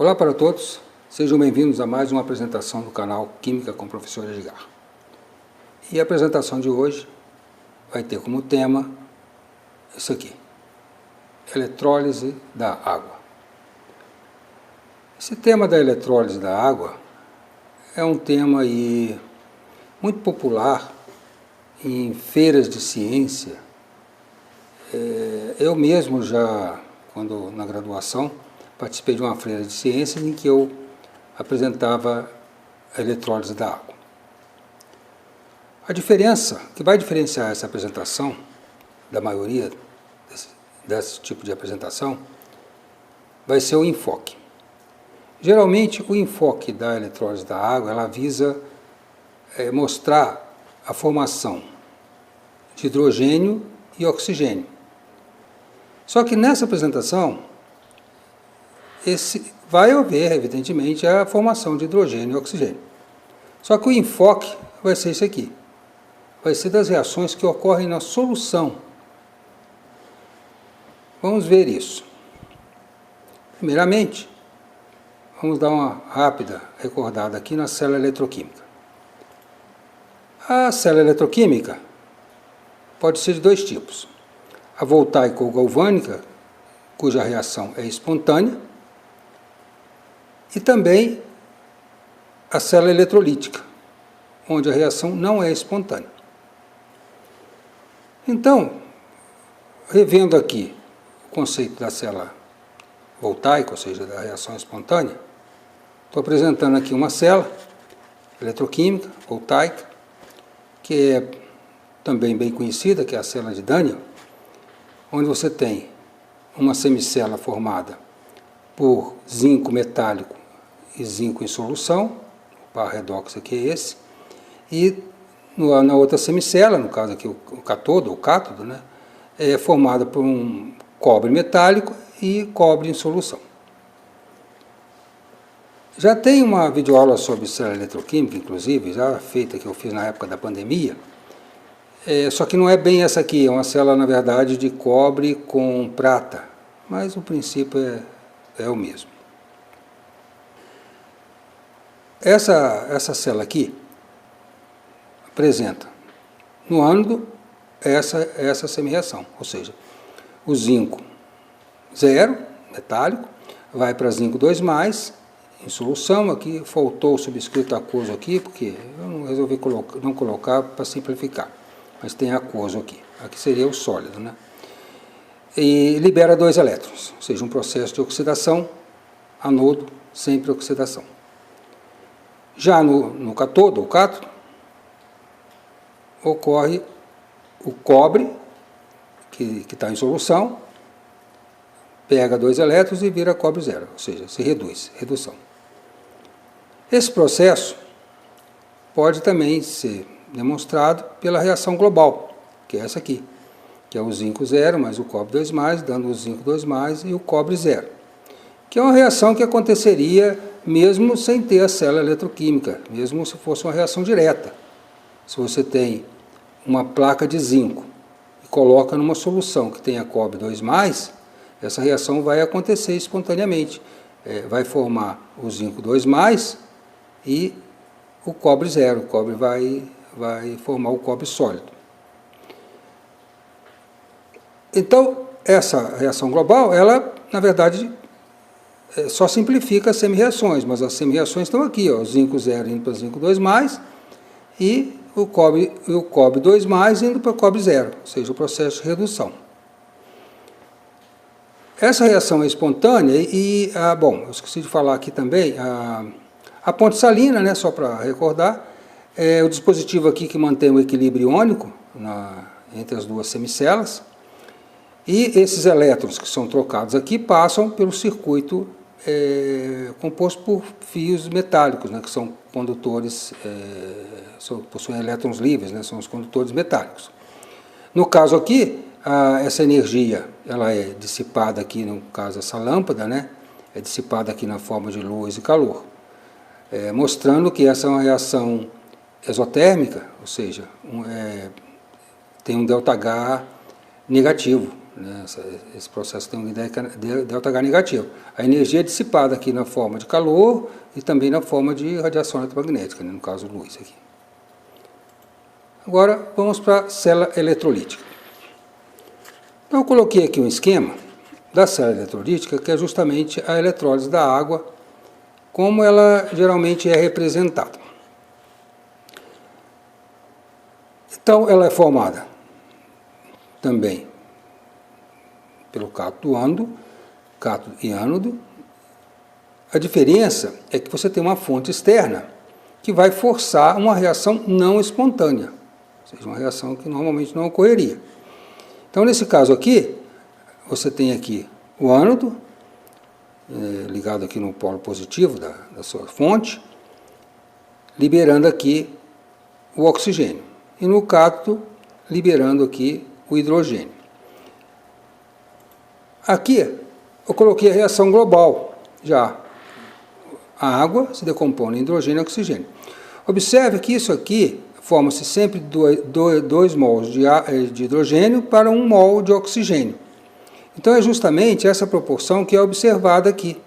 Olá para todos, sejam bem-vindos a mais uma apresentação do canal Química com o Professor Edgar. E a apresentação de hoje vai ter como tema isso aqui, eletrólise da água. Esse tema da eletrólise da água é um tema aí muito popular em feiras de ciência. Eu mesmo já, quando na graduação, participei de uma feira de ciências em que eu apresentava a eletrólise da água. A diferença, que vai diferenciar essa apresentação da maioria desse tipo de apresentação, vai ser o enfoque. Geralmente, o enfoque da eletrólise da água, ela visa mostrar a formação de hidrogênio e oxigênio. Só que nessa apresentação, vai haver, evidentemente, a formação de hidrogênio e oxigênio. Só que o enfoque vai ser isso aqui. Vai ser das reações que ocorrem na solução. Vamos ver isso. Primeiramente, vamos dar uma rápida recordada aqui na célula eletroquímica. A célula eletroquímica pode ser de dois tipos. A voltaica ou galvânica, cuja reação é espontânea, e também a célula eletrolítica, onde a reação não é espontânea. Então, revendo aqui o conceito da célula voltaica, ou seja, da reação espontânea, estou apresentando aqui uma célula eletroquímica, voltaica, que é também bem conhecida, que é a célula de Daniel, onde você tem uma semicélula formada por zinco metálico e zinco em solução, o par redox aqui é esse, e na outra semicélula, no caso aqui o cátodo, né, é formada por um cobre metálico e cobre em solução. Já tem uma videoaula sobre célula eletroquímica, inclusive, já feita, que eu fiz na época da pandemia, só que não é bem essa aqui, é uma célula, na verdade, de cobre com prata, mas o princípio é o mesmo. Essa célula aqui apresenta no ânodo essa semi-reação, ou seja, o zinco 0, metálico, vai para zinco 2+, em solução. Aqui faltou o subscrito aquoso aqui, porque eu não resolvi não colocar para simplificar, mas tem aquoso aqui. Aqui seria o sólido, né? E libera 2 elétrons, ou seja, um processo de oxidação, anodo, sempre oxidação. Já no cátodo, o cátodo, ocorre o cobre, que está em solução, pega 2 elétrons e vira cobre 0, ou seja, se reduz, redução. Esse processo pode também ser demonstrado pela reação global, que é essa aqui, que é o zinco 0 mais o cobre 2+, dando o zinco 2+ e o cobre 0, que é uma reação que aconteceria mesmo sem ter a célula eletroquímica, mesmo se fosse uma reação direta. Se você tem uma placa de zinco e coloca numa solução que tenha cobre 2+, essa reação vai acontecer espontaneamente. Vai formar o zinco 2+ e o cobre 0. O cobre vai formar o cobre sólido. Então, essa reação global, ela, na verdade, só simplifica as semi-reações, mas as semi-reações estão aqui, ó, o zinco 0 indo para o zinco 2+, e o cobre 2+ indo para o cobre 0, ou seja, o processo de redução. Essa reação é espontânea e, bom, eu esqueci de falar aqui também, a ponte salina, né, só para recordar, é o dispositivo aqui que mantém o equilíbrio iônico entre as duas semicélulas, e esses elétrons que são trocados aqui passam pelo circuito composto por fios metálicos, né, que são condutores, possuem elétrons livres, né, são os condutores metálicos. No caso aqui, essa energia ela é dissipada aqui, no caso essa lâmpada, né, é dissipada aqui na forma de luz e calor, mostrando que essa é uma reação exotérmica, ou seja, tem um ΔH negativo, né? Esse processo tem um ΔH negativo. A energia é dissipada aqui na forma de calor e também na forma de radiação eletromagnética, né? No caso luz aqui. Agora vamos para a célula eletrolítica. Então eu coloquei aqui um esquema da célula eletrolítica, que é justamente a eletrólise da água, como ela geralmente é representada. Então ela é formada também pelo cátodo e ânodo. A diferença é que você tem uma fonte externa que vai forçar uma reação não espontânea, ou seja, uma reação que normalmente não ocorreria. Então, nesse caso aqui, você tem aqui o ânodo, ligado aqui no polo positivo da sua fonte, liberando aqui o oxigênio. E no cátodo, liberando aqui o hidrogênio. Aqui, eu coloquei a reação global, já. A água se decompõe em hidrogênio e oxigênio. Observe que isso aqui forma-se sempre 2 mols de hidrogênio para 1 mol de oxigênio. Então é justamente essa proporção que é observada aqui,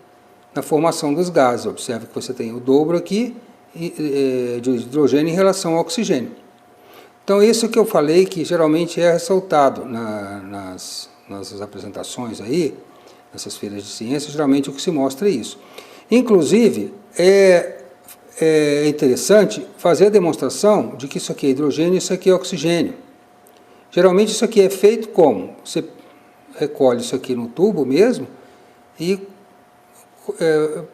na formação dos gases. Observe que você tem o dobro aqui de hidrogênio em relação ao oxigênio. Então isso que eu falei que geralmente é ressaltado nas apresentações aí, nessas feiras de ciências, geralmente o que se mostra é isso. Inclusive, é interessante fazer a demonstração de que isso aqui é hidrogênio e isso aqui é oxigênio. Geralmente isso aqui é feito como? Você recolhe isso aqui no tubo mesmo e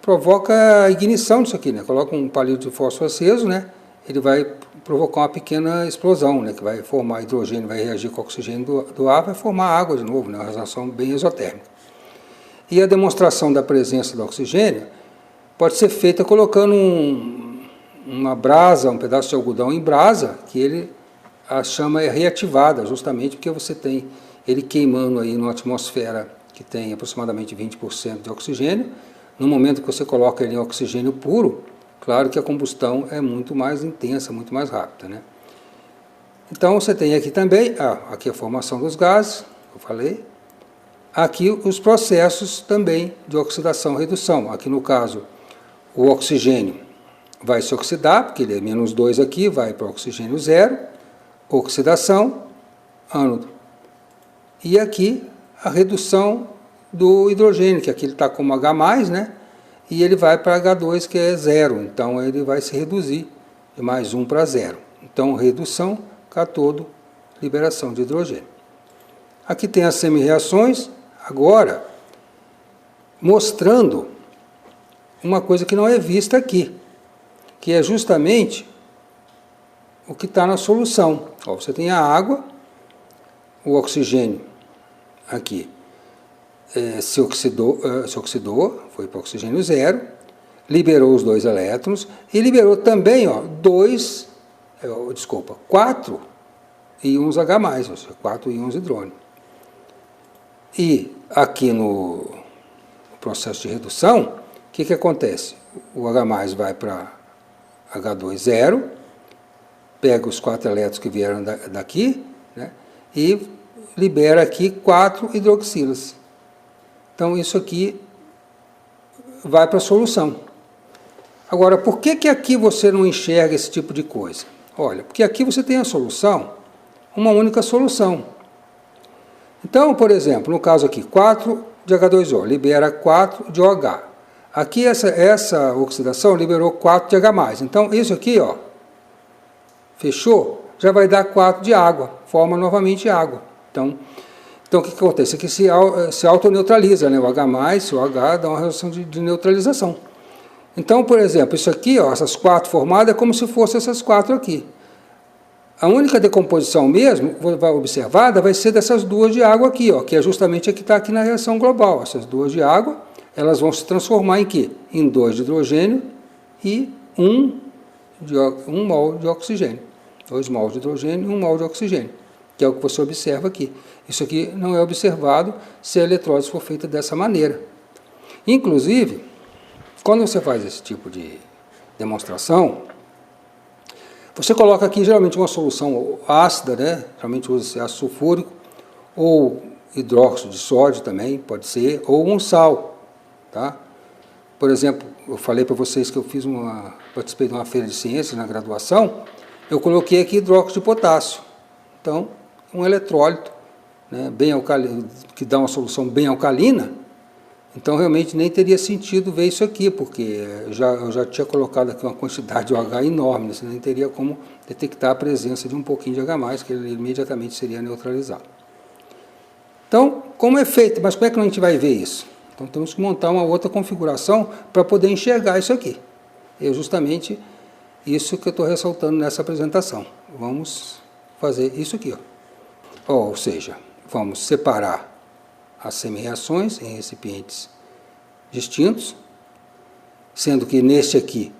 provoca a ignição disso aqui, né? Coloca um palito de fósforo aceso, né? Ele vai provocar uma pequena explosão, né? Que vai formar hidrogênio, vai reagir com o oxigênio do ar, vai formar água de novo, né? Uma reação bem exotérmica. E a demonstração da presença do oxigênio pode ser feita colocando uma brasa, um pedaço de algodão em brasa, que a chama é reativada, justamente porque você tem ele queimando aí numa atmosfera que tem aproximadamente 20% de oxigênio. No momento que você coloca ele em oxigênio puro, claro que a combustão é muito mais intensa, muito mais rápida, né? Então você tem aqui também, aqui a formação dos gases, eu falei. Aqui os processos também de oxidação-redução. Aqui no caso, o oxigênio vai se oxidar, porque ele é menos 2 aqui, vai para o oxigênio 0, oxidação, ânodo. E aqui a redução do hidrogênio, que aqui ele está como H+, né? E ele vai para H2, que é 0. Então ele vai se reduzir de mais 1 para 0. Então redução, cátodo, liberação de hidrogênio. Aqui tem as semi-reações, agora mostrando uma coisa que não é vista aqui, que é justamente o que está na solução. Ó, você tem a água, o oxigênio aqui se oxidou, foi para o oxigênio 0, liberou os 2 elétrons e liberou também 4 íons H+, ou seja, 4 íons hidrônio. E aqui no processo de redução, o que acontece? O H+ vai para H2 0, pega os 4 elétrons que vieram daqui, né, e libera aqui 4 hidroxilas. Então isso aqui vai para a solução. Agora, por que aqui você não enxerga esse tipo de coisa? Olha, porque aqui você tem a solução, uma única solução. Então, por exemplo, no caso aqui, 4 de H2O, libera 4 de OH. Aqui essa oxidação liberou 4 de H+. Então, isso aqui, fechou, já vai dar 4 de água, forma novamente água. Então o que acontece? Aqui se autoneutraliza, né? O H+, o H dá uma reação de neutralização. Então, por exemplo, isso aqui, essas 4 formadas, é como se fossem essas 4 aqui. A única decomposição mesmo, observada, vai ser dessas 2 de água aqui, que é justamente a que está aqui na reação global. Essas 2 de água, elas vão se transformar em quê? Em 2 de hidrogênio e 1 mol de oxigênio. 2 mols de hidrogênio e 1 mol de oxigênio, que é o que você observa aqui. Isso aqui não é observado se a eletrólise for feita dessa maneira. Inclusive, quando você faz esse tipo de demonstração, você coloca aqui geralmente uma solução ácida, né? Geralmente usa-se ácido sulfúrico, ou hidróxido de sódio também, pode ser, ou um sal, tá? Por exemplo, eu falei para vocês que eu participei de uma feira de ciências na graduação, eu coloquei aqui hidróxido de potássio. Então, um eletrólito, né, bem alcalino, que dá uma solução bem alcalina, então realmente nem teria sentido ver isso aqui, porque eu já tinha colocado aqui uma quantidade de OH enorme, você nem teria como detectar a presença de um pouquinho de H+, que ele imediatamente seria neutralizado. Então, como é feito? Mas como é que a gente vai ver isso? Então temos que montar uma outra configuração para poder enxergar isso aqui. É justamente isso que eu estou ressaltando nessa apresentação. Vamos fazer isso aqui. Ou seja, vamos separar as semi-reações em recipientes distintos, sendo que neste aqui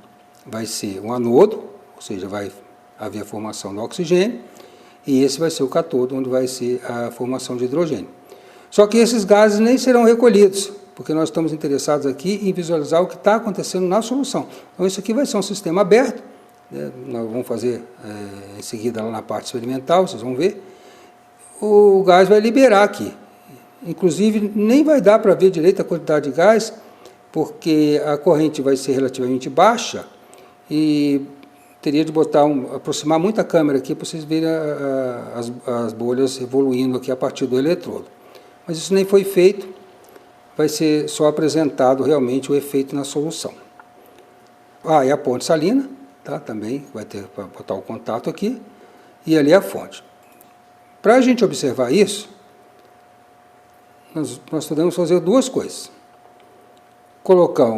vai ser um anodo, ou seja, vai haver a formação do oxigênio, e esse vai ser o cátodo, onde vai ser a formação de hidrogênio. Só que esses gases nem serão recolhidos, porque nós estamos interessados aqui em visualizar o que está acontecendo na solução. Então, isso aqui vai ser um sistema aberto, né? Nós vamos fazer em seguida lá na parte experimental, vocês vão ver. O gás vai liberar aqui. Inclusive, nem vai dar para ver direito a quantidade de gás, porque a corrente vai ser relativamente baixa e teria de aproximar muito a câmera aqui para vocês verem as bolhas evoluindo aqui a partir do eletrodo. Mas isso nem foi feito, vai ser só apresentado realmente o efeito na solução. E a ponte salina, tá? Também vai ter para botar o contato aqui, e ali a fonte. Para a gente observar isso, nós podemos fazer duas coisas. Colocar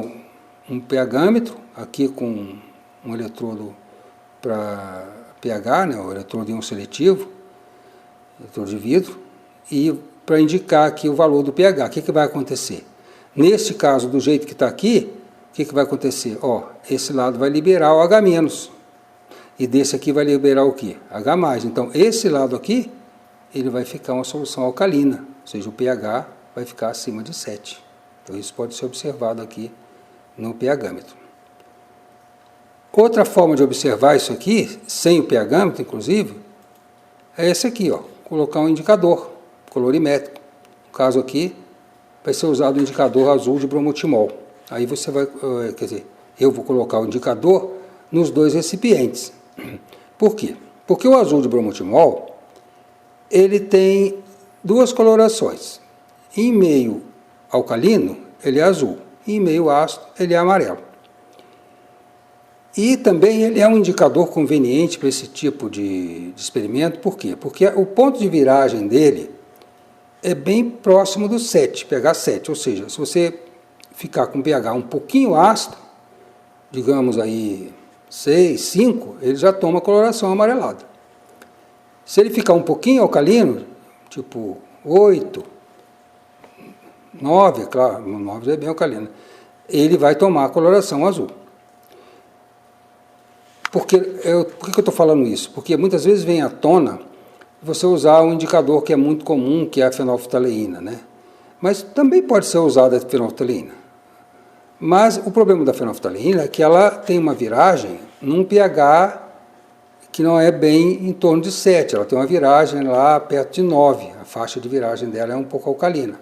um pH-metro aqui com um eletrodo para pH, né, o eletrodo íon seletivo, eletrodo de vidro, e para indicar aqui o valor do pH. O que vai acontecer? Nesse caso, do jeito que está aqui, o que vai acontecer? Esse lado vai liberar o H-, e desse aqui vai liberar o quê? H+. Então, esse lado aqui, ele vai ficar uma solução alcalina, ou seja, o pH vai ficar acima de 7. Então, isso pode ser observado aqui no pH-metro. Outra forma de observar isso aqui, sem o pH-metro, inclusive, é esse aqui, colocar um indicador colorimétrico. No caso aqui, vai ser usado o indicador azul de bromotimol. Aí você vai, eu vou colocar o indicador nos dois recipientes. Por quê? Porque o azul de bromotimol, ele tem duas colorações. Em meio alcalino, ele é azul. E em meio ácido, ele é amarelo. E também ele é um indicador conveniente para esse tipo de experimento. Por quê? Porque o ponto de viragem dele é bem próximo do 7, pH 7. Ou seja, se você ficar com pH um pouquinho ácido, digamos aí 6, 5, ele já toma coloração amarelada. Se ele ficar um pouquinho alcalino, tipo 8, 9, claro, 9 é bem alcalino, ele vai tomar a coloração azul. Por que eu estou falando isso? Porque muitas vezes vem à tona você usar um indicador que é muito comum, que é a fenolftaleína, né? Mas também pode ser usada a fenolftaleína. Mas o problema da fenolftaleína é que ela tem uma viragem num pH que não é bem em torno de 7, ela tem uma viragem lá perto de 9, a faixa de viragem dela é um pouco alcalina.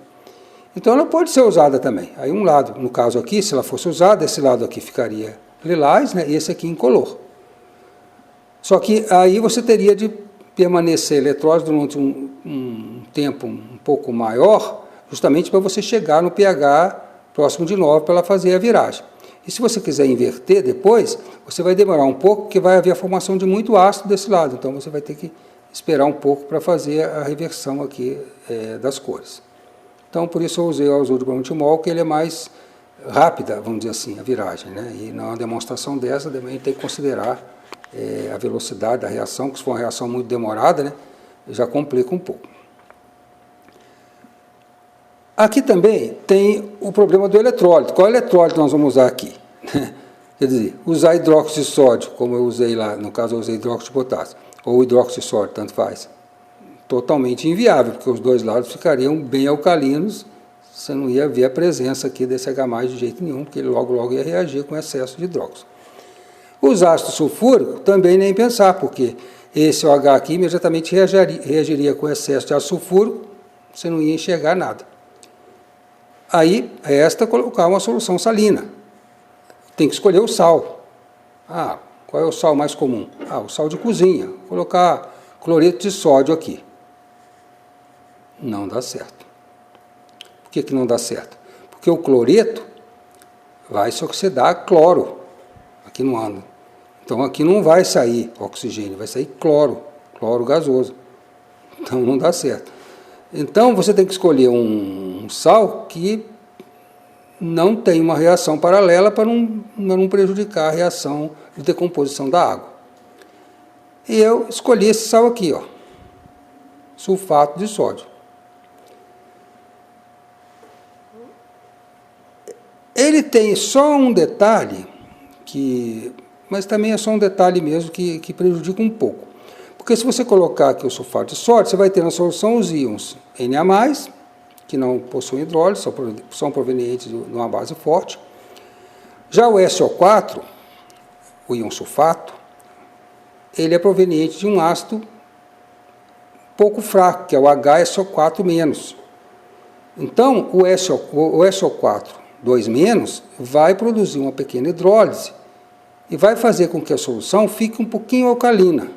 Então ela pode ser usada também. Aí um lado, no caso aqui, se ela fosse usada, esse lado aqui ficaria lilás, né, e esse aqui incolor. Só que aí você teria de permanecer eletrólise durante um tempo um pouco maior, justamente para você chegar no pH próximo de 9 para ela fazer a viragem. E se você quiser inverter depois, você vai demorar um pouco, porque vai haver a formação de muito ácido desse lado. Então você vai ter que esperar um pouco para fazer a reversão aqui das cores. Então por isso eu usei o azul de bromotimol, que ele é mais rápida, vamos dizer assim, a viragem, né? E na demonstração dessa também tem que considerar a velocidade da reação, que se for uma reação muito demorada, né, já complica um pouco. Aqui também tem o problema do eletrólito. Qual eletrólito nós vamos usar aqui? Quer dizer, usar hidróxido de sódio, como eu usei lá, no caso eu usei hidróxido de potássio, ou hidróxido de sódio, tanto faz. Totalmente inviável, porque os dois lados ficariam bem alcalinos, você não ia ver a presença aqui desse H+ de jeito nenhum, porque ele logo ia reagir com excesso de hidróxido. Os ácidos sulfúricos também nem pensar, porque esse OH aqui imediatamente reagiria com excesso de ácido sulfúrico, você não ia enxergar nada. Aí, resta colocar uma solução salina. Tem que escolher o sal. Qual é o sal mais comum? O sal de cozinha. Vou colocar cloreto de sódio aqui. Não dá certo. Por que não dá certo? Porque o cloreto vai se oxidar a cloro. Aqui não anda. Então aqui não vai sair oxigênio, vai sair cloro gasoso. Então não dá certo. Então você tem que escolher um sal que não tem uma reação paralela para não prejudicar a reação de decomposição da água. E eu escolhi esse sal aqui, sulfato de sódio. Ele tem só um detalhe, mas também é só um detalhe mesmo que prejudica um pouco. Porque se você colocar aqui o sulfato de sódio, você vai ter na solução os íons Na+, que não possuem hidrólise, são provenientes de uma base forte. Já o SO4, o íon sulfato, ele é proveniente de um ácido pouco fraco, que é o HSO4-. Então, o SO4 2- vai produzir uma pequena hidrólise e vai fazer com que a solução fique um pouquinho alcalina,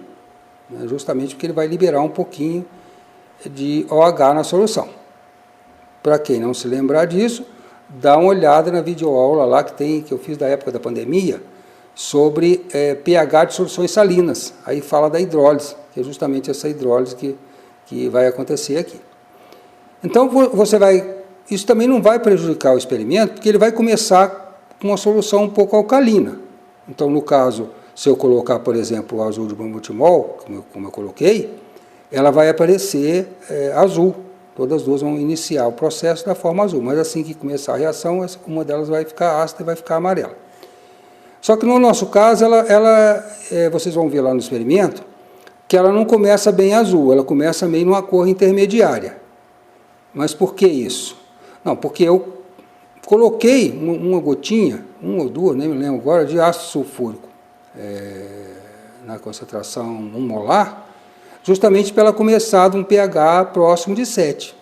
né, justamente porque ele vai liberar um pouquinho de OH na solução. Para quem não se lembrar disso, dá uma olhada na videoaula lá que eu fiz da época da pandemia, sobre pH de soluções salinas. Aí fala da hidrólise, que é justamente essa hidrólise que vai acontecer aqui. Então, isso também não vai prejudicar o experimento, porque ele vai começar com uma solução um pouco alcalina. Então, no caso, se eu colocar, por exemplo, o azul de bromotimol, como eu coloquei, ela vai aparecer azul. Todas as duas vão iniciar o processo da forma azul, mas assim que começar a reação, uma delas vai ficar ácida e vai ficar amarela. Só que no nosso caso, vocês vão ver lá no experimento, que ela não começa bem azul, ela começa meio numa cor intermediária. Mas por que isso? Não, porque eu coloquei uma gotinha, uma ou duas, nem me lembro agora, de ácido sulfúrico na concentração 1 molar, justamente para ela começar de um pH próximo de 7.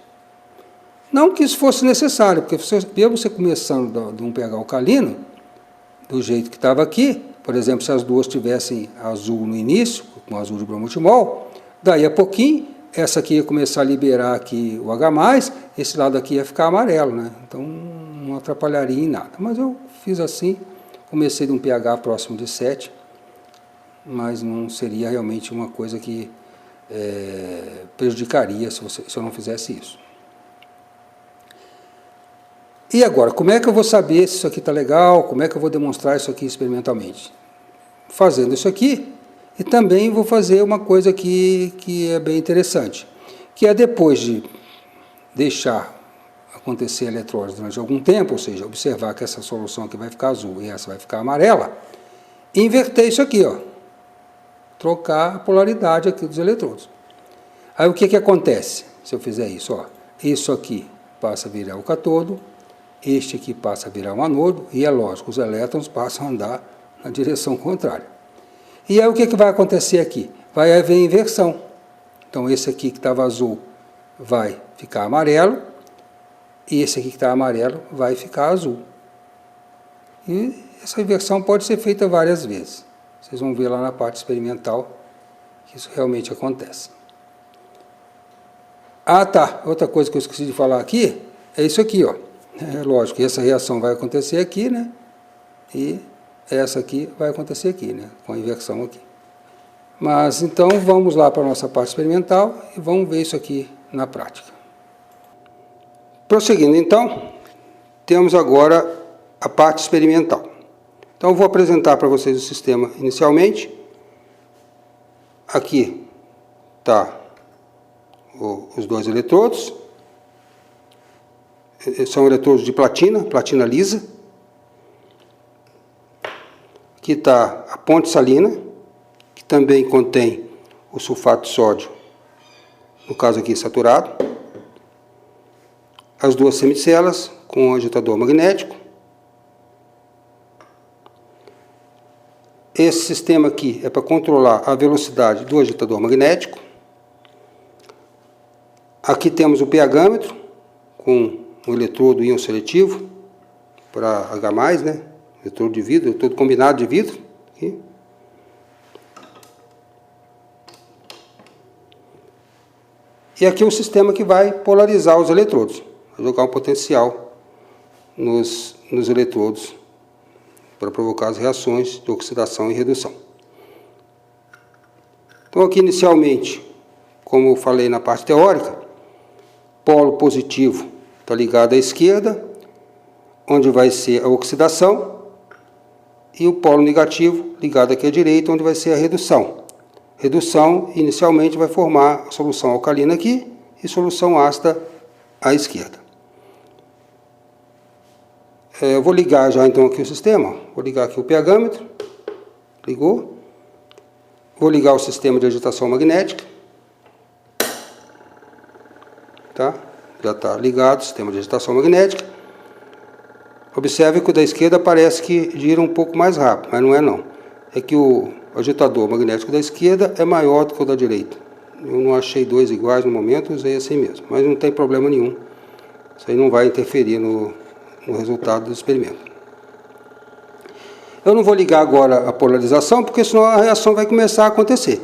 Não que isso fosse necessário, porque você começando de um pH alcalino, do jeito que estava aqui, por exemplo, se as duas tivessem azul no início, com azul de bromotimol, daí a pouquinho, essa aqui ia começar a liberar aqui o H+, esse lado aqui ia ficar amarelo, né? Então não atrapalharia em nada. Mas eu fiz assim, comecei de um pH próximo de 7, mas não seria realmente uma coisa que prejudicaria se eu não fizesse isso. E agora, como é que eu vou saber se isso aqui está legal? Como é que eu vou demonstrar isso aqui experimentalmente? Fazendo isso aqui, e também vou fazer uma coisa que é bem interessante, que é depois de deixar acontecer a eletrólise durante algum tempo, ou seja, observar que essa solução aqui vai ficar azul e essa vai ficar amarela, inverter isso aqui, trocar a polaridade aqui dos eletrodos. Aí o que acontece se eu fizer isso? Isso aqui passa a virar o cátodo, este aqui passa a virar um anodo, e é lógico, os elétrons passam a andar na direção contrária. E aí o que vai acontecer aqui? Vai haver inversão. Então esse aqui que estava azul vai ficar amarelo, e esse aqui que está amarelo vai ficar azul. E essa inversão pode ser feita várias vezes. Vocês vão ver lá na parte experimental que isso realmente acontece. Outra coisa que eu esqueci de falar aqui é isso aqui, É lógico que essa reação vai acontecer aqui, né? E essa aqui vai acontecer aqui, né? Com a inversão aqui. Mas então vamos lá para a nossa parte experimental e vamos ver isso aqui na prática. Prosseguindo então, temos agora a parte experimental. Então eu vou apresentar para vocês o sistema inicialmente. Aqui está os dois eletrodos. São eletrodos de platina lisa. Aqui está a ponte salina, que também contém o sulfato de sódio, no caso aqui saturado. As duas semicelas com o agitador magnético. Esse sistema aqui é para controlar a velocidade do agitador magnético. Aqui temos o pHmetro com um eletrodo íon seletivo para H+, né? Eletrodo de vidro, eletrodo combinado de vidro. Aqui. E aqui é o sistema que vai polarizar os eletrodos, vai jogar um potencial nos eletrodos para provocar as reações de oxidação e redução. Então aqui inicialmente, como eu falei na parte teórica, polo positivo está ligado à esquerda, onde vai ser a oxidação, e o polo negativo ligado aqui à direita, onde vai ser a redução. Redução, inicialmente, vai formar a solução alcalina aqui e solução ácida à esquerda. Eu vou ligar já então aqui o sistema, vou ligar aqui o pHmetro, ligou. Vou ligar o sistema de agitação magnética, tá? Já está ligado o sistema de agitação magnética. Observe que o da esquerda parece que gira um pouco mais rápido, mas não é não. É que o agitador magnético da esquerda é maior do que o da direita. Eu não achei dois iguais no momento, usei assim mesmo, mas não tem problema nenhum. Isso aí não vai interferir no resultado do experimento. Eu não vou ligar agora a polarização, porque senão a reação vai começar a acontecer.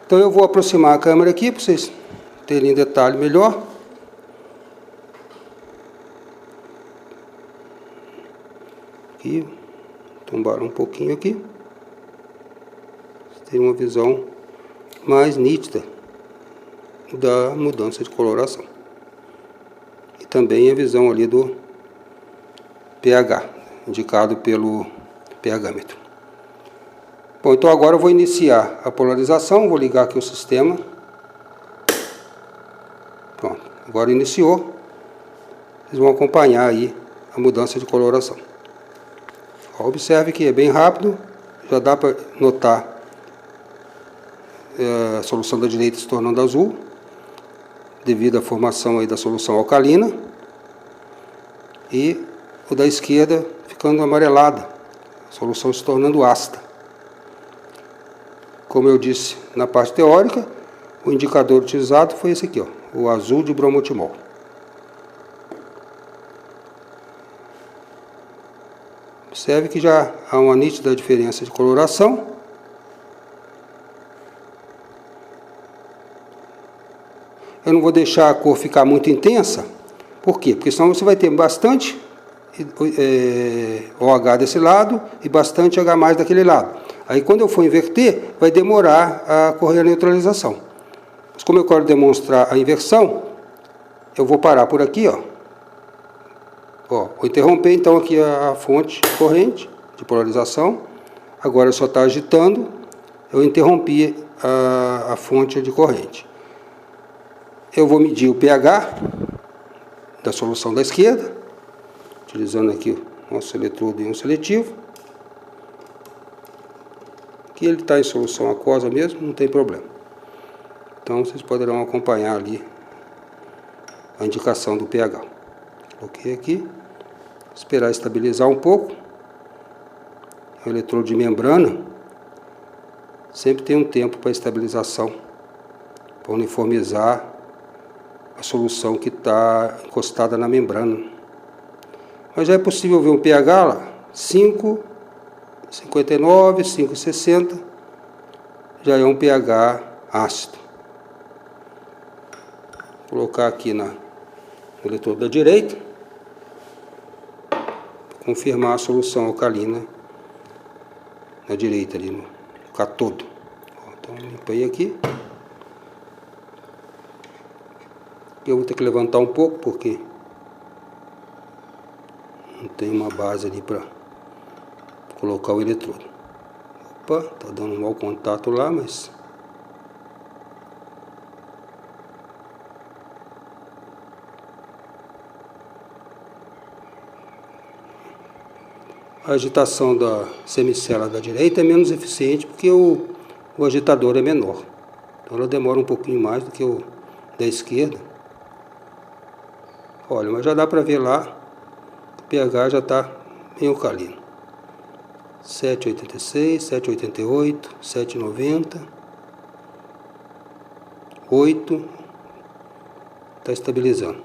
Então eu vou aproximar a câmera aqui, para vocês terem detalhe melhor. Aqui, tombar um pouquinho aqui. Vocês terem uma visão mais nítida da mudança de coloração. E também a visão ali do pH, indicado pelo pHmetro. Bom, então agora eu vou iniciar a polarização, vou ligar aqui o sistema. Pronto, agora iniciou. Vocês vão acompanhar aí a mudança de coloração. Observe que é bem rápido, já dá para notar a solução da direita se tornando azul, devido à formação aí da solução alcalina, e o da esquerda ficando amarelada, a solução se tornando ácida. Como eu disse na parte teórica, o indicador utilizado foi esse aqui, ó, o azul de bromotimol. Observe que já há uma nítida diferença de coloração. Eu não vou deixar a cor ficar muito intensa. Por quê? Porque senão você vai ter bastante OH desse lado e bastante H+ daquele lado. Aí quando eu for inverter, vai demorar a ocorrer a neutralização. Mas como eu quero demonstrar a inversão, eu vou parar por aqui, ó. Vou interromper então aqui a fonte corrente de polarização. Agora só está agitando, eu interrompi a fonte de corrente. Eu vou medir o pH da solução da esquerda, utilizando aqui o nosso eletrodo íon seletivo. Aqui ele está em solução aquosa mesmo, não tem problema. Então vocês poderão acompanhar ali a indicação do pH. Coloquei aqui, esperar estabilizar um pouco. O eletrodo de membrana sempre tem um tempo para estabilização, para uniformizar a solução que está encostada na membrana. Mas já é possível ver um pH lá, 5,59, 5,60, já é um pH ácido. Vou colocar aqui no eletrodo da direita, confirmar a solução alcalina na direita, ali no catodo. Então, limpei aqui. Eu vou ter que levantar um pouco, porque não tem uma base ali para colocar o eletrodo. Opa, está dando um mau contato lá, mas... A agitação da semicela da direita é menos eficiente porque o agitador é menor. Então ela demora um pouquinho mais do que o da esquerda. Olha, mas já dá para ver lá, o pH já está bem alcalino. 7,86, 7,88, 7,90, 8, está estabilizando.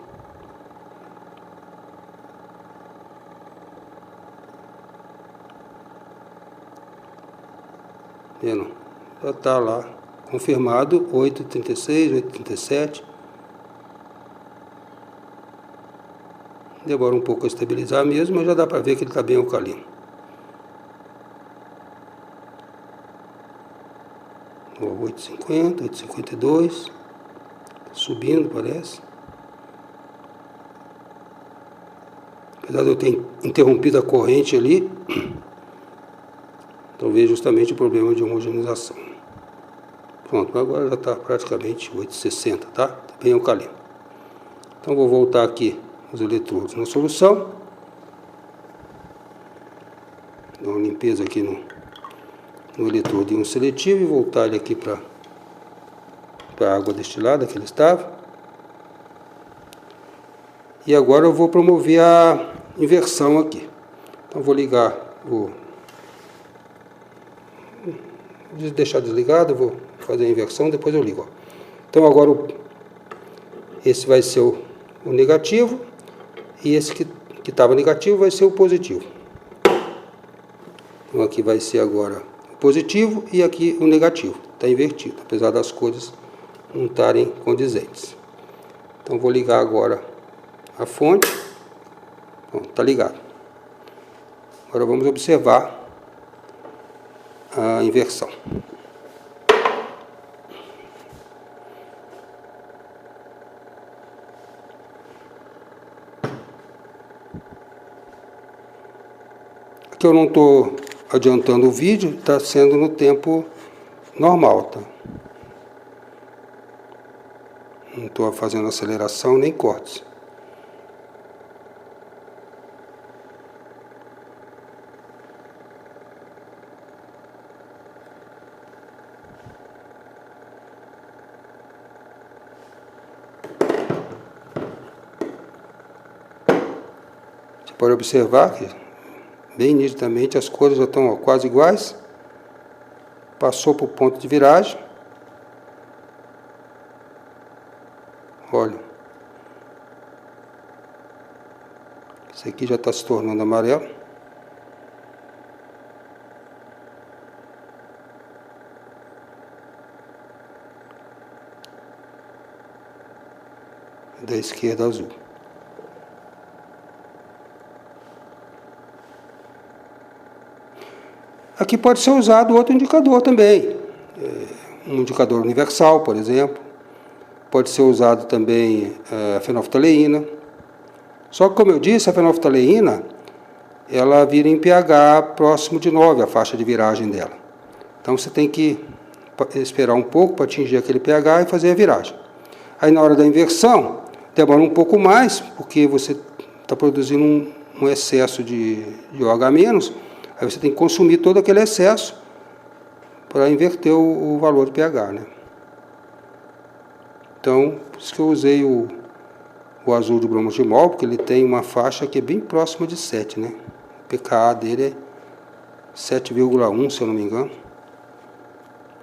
Vendo? Já está lá confirmado 8,36, 8,37. Demora um pouco a estabilizar mesmo, mas já dá para ver que ele está bem alcalino. 8,50, 8,52, subindo parece. Apesar de eu ter interrompido a corrente ali, talvez justamente o problema de homogeneização. Pronto, agora já está praticamente 8,60, tá? Está bem alcalino. Então vou voltar aqui os eletrodos na solução. Dar uma limpeza aqui no eletrodo íon seletivo e voltar ele aqui para a água destilada que ele estava. E agora eu vou promover a inversão aqui. Então vou ligar, vou deixar desligado, vou fazer a inversão, depois eu ligo. Então agora esse vai ser o negativo e esse que estava negativo vai ser o positivo. Então aqui vai ser agora o positivo e aqui o negativo. Está invertido, apesar das cores não estarem condizentes. Então vou ligar agora a fonte. Pronto, está ligado. Agora vamos observar a inversão. Aqui eu não estou adiantando o vídeo, está sendo no tempo normal, tá? Não estou fazendo aceleração nem cortes. Você pode observar que bem nitidamente as cores já estão quase iguais. Passou para o ponto de viragem. Olha. Esse aqui já está se tornando amarelo. Da esquerda azul. Aqui pode ser usado outro indicador também, um indicador universal, por exemplo. Pode ser usado também a fenolftaleína. Só que, como eu disse, a fenolftaleína, ela vira em pH próximo de 9, a faixa de viragem dela. Então você tem que esperar um pouco para atingir aquele pH e fazer a viragem. Aí na hora da inversão, demora um pouco mais, porque você está produzindo um excesso de OH-, aí você tem que consumir todo aquele excesso para inverter o valor de pH, né? Então, por isso que eu usei o azul de bromogimol, porque ele tem uma faixa que é bem próxima de 7, né? O pKa dele é 7,1, se eu não me engano.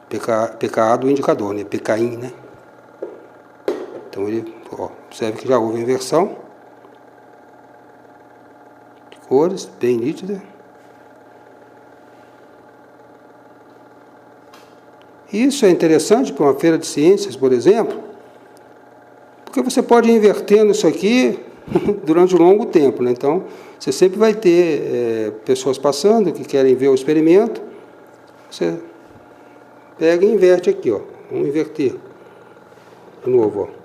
pKa do indicador, né? pKin, né? Então, ele, observe que já houve a inversão. Cores bem nítidas. Isso é interessante para uma feira de ciências, por exemplo, porque você pode ir invertendo isso aqui durante um longo tempo, né? Então, você sempre vai ter pessoas passando que querem ver o experimento. Você pega e inverte aqui, ó. Vamos inverter de novo, ó.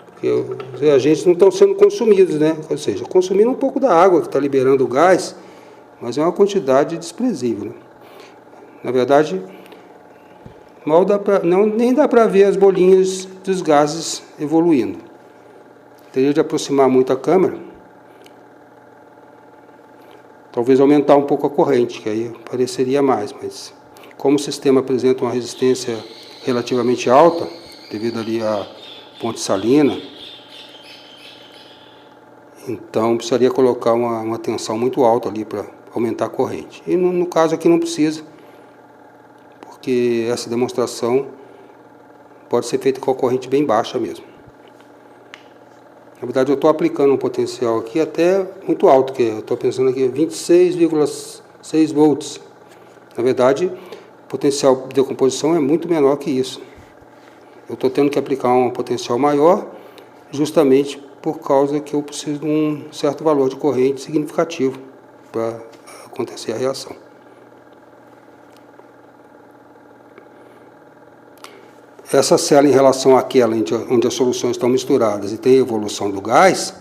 Porque os reagentes não estão sendo consumidos, né? Ou seja, consumindo um pouco da água que está liberando o gás, mas é uma quantidade desprezível, né? Na verdade, nem dá para ver as bolinhas dos gases evoluindo. Teria de aproximar muito a câmera. Talvez aumentar um pouco a corrente, que aí apareceria mais. Mas como o sistema apresenta uma resistência relativamente alta, devido ali à ponte salina, então precisaria colocar uma tensão muito alta ali para aumentar a corrente. E no caso aqui não precisa, porque essa demonstração pode ser feito com a corrente bem baixa mesmo. Na verdade, eu estou aplicando um potencial aqui até muito alto, que eu estou pensando aqui 26,6 volts. Na verdade, o potencial de decomposição é muito menor que isso. Eu estou tendo que aplicar um potencial maior, justamente por causa que eu preciso de um certo valor de corrente significativo para acontecer a reação. Essa célula, em relação àquela onde as soluções estão misturadas e tem a evolução do gás,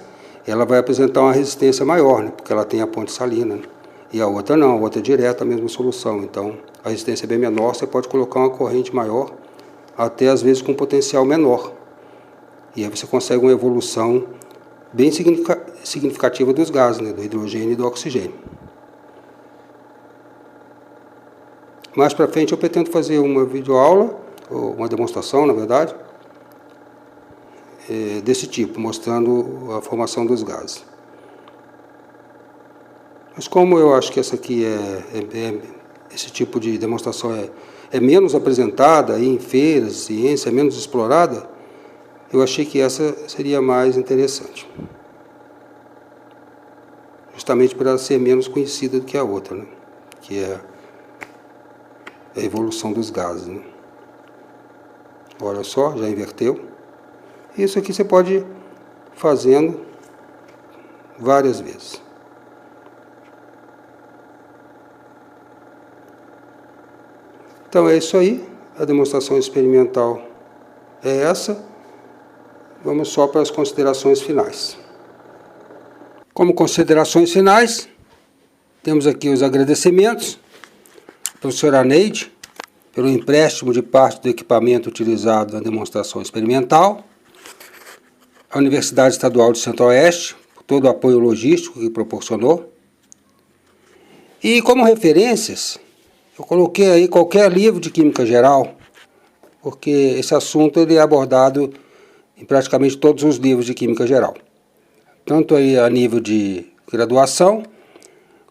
ela vai apresentar uma resistência maior, né? Porque ela tem a ponte salina, né? E a outra não, a outra é direta a mesma solução. Então, a resistência é bem menor, você pode colocar uma corrente maior, até às vezes com um potencial menor. E aí você consegue uma evolução bem significativa dos gases, né? Do hidrogênio e do oxigênio. Mais para frente eu pretendo fazer uma videoaula, ou uma demonstração, na verdade, desse tipo, mostrando a formação dos gases. Mas como eu acho que essa aqui esse tipo de demonstração é menos apresentada em feiras de ciência, é menos explorada, eu achei que essa seria mais interessante. Justamente por ela ser menos conhecida do que a outra, né? Que é a evolução dos gases, né? Olha só, já inverteu. Isso aqui você pode ir fazendo várias vezes. Então é isso aí, a demonstração experimental é essa. Vamos só para as considerações finais. Como considerações finais, temos aqui os agradecimentos à professora Neide, pelo empréstimo de parte do equipamento utilizado na demonstração experimental, à Universidade Estadual do Centro-Oeste, por todo o apoio logístico que proporcionou. E como referências, eu coloquei aí qualquer livro de Química Geral, porque esse assunto ele é abordado em praticamente todos os livros de Química Geral. Tanto aí a nível de graduação,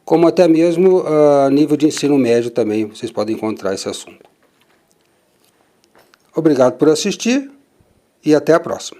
como até mesmo a nível de ensino médio também, vocês podem encontrar esse assunto. Obrigado por assistir e até a próxima.